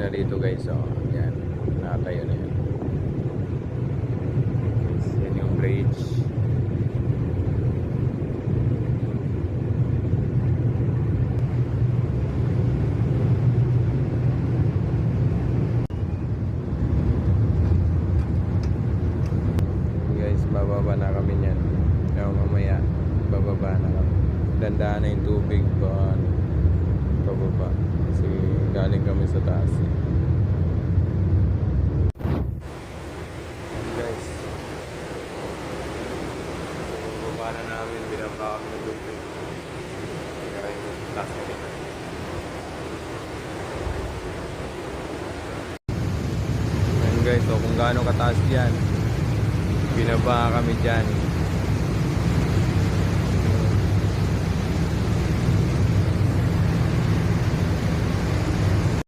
na dito guys. So, yan. Nakatayo na yan. Yan yung bridge. Guys, bababa na kami niyan. Kaya mamaya, bababa na kami. Dandaan na yung tubig pa. Pababa. Kasi galing kami sa taas. Guys. Bababa na namin. Binaba kami ng tubig. Kaya yung taas kami na. Ayan guys, so kung gaano kataas yan. Binaba kami dyan.